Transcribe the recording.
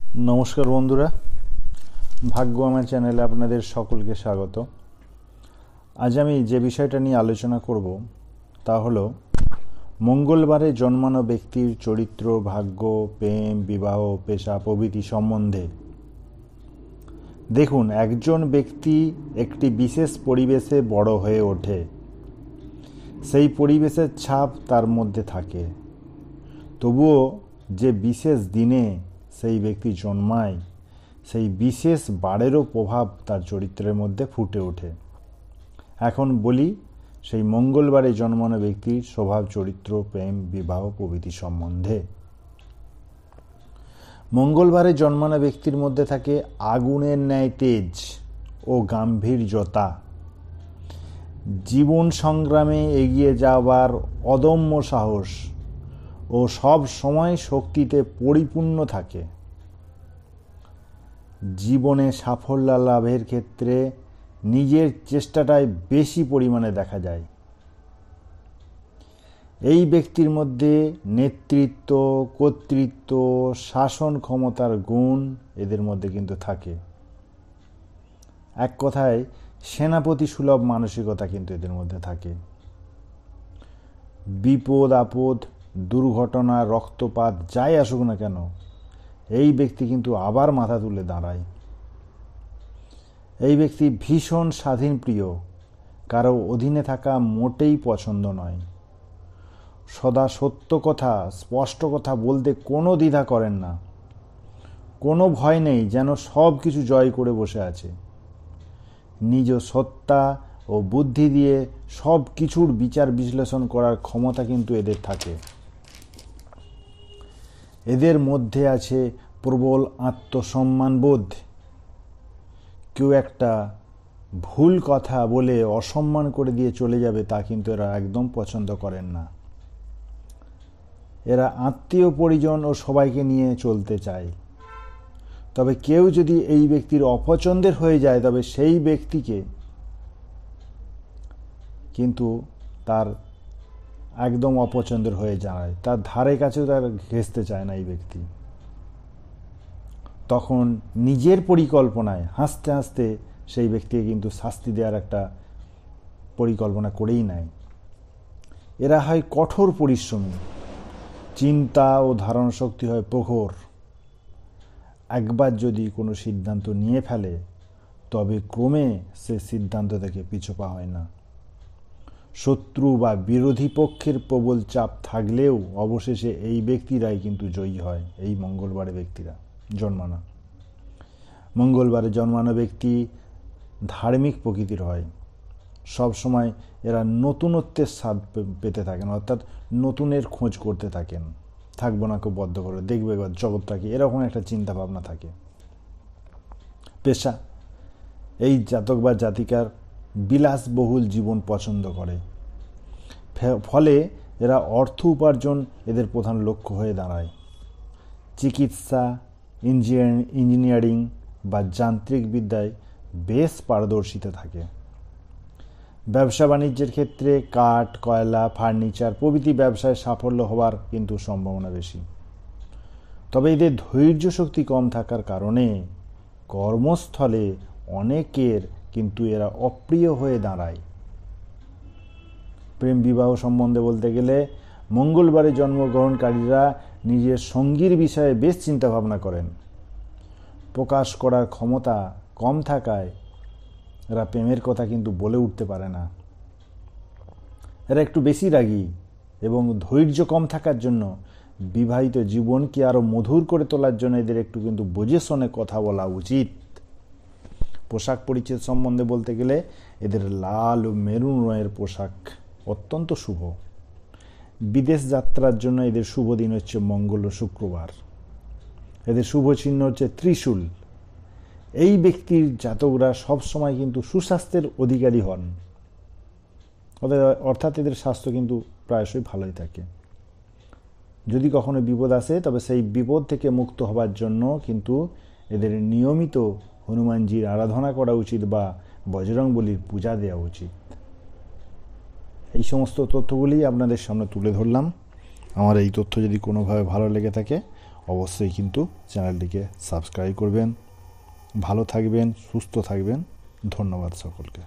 নমস্কার বন্ধুরা, ভাগ্য আমার চ্যানেলে আপনাদের সকলকে স্বাগত। আজ আমি যে বিষয়টা নিয়ে আলোচনা করব তা হলো মঙ্গলবারে জন্মানো ব্যক্তির চরিত্র, ভাগ্য, প্রেম, বিবাহ, পেশা প্রভৃতি সম্বন্ধে। দেখুন, একজন ব্যক্তি একটি বিশেষ পরিবেশে বড় হয়ে ওঠে। সেই পরিবেশের ছাপ তার মধ্যে থাকে। তবুও যে বিশেষ দিনে সেই ব্যক্তি জন্মায়, সেই বিশেষ বারেরও প্রভাব তার চরিত্রের মধ্যে ফুটে ওঠে। এখন বলি সেই মঙ্গলবারে জন্মানো ব্যক্তির স্বভাব, চরিত্র, প্রেম, বিবাহ প্রভৃতি সম্বন্ধে। মঙ্গলবারে জন্মানো ব্যক্তির মধ্যে থাকে আগুনের ন্যায় তেজ ও গাম্ভীর্যতা, জীবন সংগ্রামে এগিয়ে যাওয়ার অদম্য সাহস ও সব সময় শক্তিতে পরিপূর্ণ থাকে। জীবনে সাফল্য লাভের ক্ষেত্রে নিজের চেষ্টাটাই বেশি পরিমাণে দেখা যায়। এই ব্যক্তির মধ্যে নেতৃত্ব, কর্তৃত্ব, শাসন ক্ষমতার গুণ এদের মধ্যে কিন্তু থাকে। এক কথায় সেনাপতি সুলভ মানসিকতা কিন্তু এদের মধ্যে থাকে। বিপদ আপদ, দুর্ঘটনা, রক্তপাত যাই আসুক না কেন, এই ব্যক্তি কিন্তু আবার মাথা তুলে দাঁড়ায়। এই ব্যক্তি ভীষণ স্বাধীনপ্রিয়, কারো অধীনে থাকা মোটেই পছন্দ নয়। সদা সত্য কথা, স্পষ্ট কথা বলতে কোনো দ্বিধা করেন না। কোনো ভয় নেই, যেন সব কিছু জয় করে বসে আছে। নিজ সত্তা ও বুদ্ধি দিয়ে সব কিছুর বিচার বিশ্লেষণ করার ক্ষমতা কিন্তু এদের থাকে। এদের মধ্যে আছে প্রবল আত্মসম্মানবোধ। কেউ একটা ভুল কথা বলে অসম্মান করে দিয়ে চলে যাবে, তা কিন্তু এরা একদম পছন্দ করেন না। এরা আত্মীয় পরিজন ও সবাইকে নিয়ে চলতে চায়। তবে কেউ যদি এই ব্যক্তির অপছন্দের হয়ে যায়, তবে সেই ব্যক্তিকে কিন্তু তার একদম অপছন্দের হয়ে যায়, তার ধারে কাছেও তার ঘেঁষতে চায় না এই ব্যক্তি। তখন নিজের পরিকল্পনায় হাসতে হাসতে সেই ব্যক্তিকে কিন্তু শাস্তি দেওয়ার একটা পরিকল্পনা করেই নেয়। এরা হয় কঠোর পরিশ্রমী, চিন্তা ও ধারণা শক্তি হয় প্রখর। একবার যদি কোনো সিদ্ধান্ত নিয়ে ফেলে, তবে ক্রমে সে সিদ্ধান্ত থেকে পিছু পা হয় না। শত্রু বা বিরোধী পক্ষের প্রবল চাপ থাকলেও অবশেষে এই ব্যক্তিরাই কিন্তু জয়ী হয়। এই মঙ্গলবারে ব্যক্তিরা জন্মানো, মঙ্গলবারে জন্মানো ব্যক্তি ধার্মিক প্রকৃতির হয়। সব সময় এরা নতুনত্বের স্বাদ পেতে থাকেন, অর্থাৎ নতুনের খোঁজ করতে থাকেন। থাকবো না কেউ বদ্ধ করে, দেখবে এবার জগৎটাকে, এরকম একটা চিন্তা ভাবনা থাকে। পেশা, এই জাতক বা জাতিকার বিলাসবহুল জীবন পছন্দ করে। ফলে এরা অর্থ উপার্জন এদের প্রধান লক্ষ্য হয়ে দাঁড়ায়। চিকিৎসা, ইঞ্জিনিয়ারিং বা যান্ত্রিক বিদ্যায় বেশ পারদর্শিতা থাকে। ব্যবসা বাণিজ্যের ক্ষেত্রে কাঠ, কয়লা, ফার্নিচার প্রভৃতি ব্যবসায় সাফল্য হওয়ার কিন্তু সম্ভাবনা বেশি। তবে এদের ধৈর্য শক্তি কম থাকার কারণে কর্মস্থলে অনেকের কিন্তু এরা অপ্রিয় হয়ে দাঁড়ায়। প্রেম বিবাহ সম্বন্ধে বলতে গেলে মঙ্গলবারে জন্মগ্রহণকারীরা নিজের সঙ্গীর বিষয়ে বেশ চিন্তা ভাবনা করেন। প্রকাশ করার ক্ষমতা কম থাকায় এরা প্রেমের কথা কিন্তু বলে উঠতে পারে না। এরা একটু বেশি রাগী এবং ধৈর্য কম থাকার জন্য বিবাহিত জীবনকে আরও মধুর করে তোলার জন্য এদের একটু কিন্তু বুঝে শুনে কথা বলা উচিত। পোশাক পরিচ্ছদ সম্বন্ধে বলতে গেলে এদের লাল ও মেরুন রঙের পোশাক অত্যন্ত শুভ। বিদেশ যাত্রার জন্য এদের শুভ দিন হচ্ছে মঙ্গল ও শুক্রবার। এদের শুভ চিহ্ন হচ্ছে ত্রিশূল। এই ব্যক্তির জাতকরা সবসময় কিন্তু সুস্বাস্থ্যের অধিকারী হন, অর্থাৎ এদের স্বাস্থ্য কিন্তু প্রায়শই ভালোই থাকে। যদি কখনো বিপদ আসে, তবে সেই বিপদ থেকে মুক্ত হবার জন্য কিন্তু এদের নিয়মিত হনুমানজির আরাধনা করা উচিত বা বজরংবলীর পূজা দেওয়া উচিত। এই সমস্ত তথ্যগুলি আপনাদের সামনে তুলে ধরলাম। আমার এই তথ্য যদি কোনোভাবে ভালো লেগে থাকে, অবশ্যই কিন্তু চ্যানেলটিকে সাবস্ক্রাইব করবেন। ভালো থাকবেন, সুস্থ থাকবেন। ধন্যবাদ সকলকে।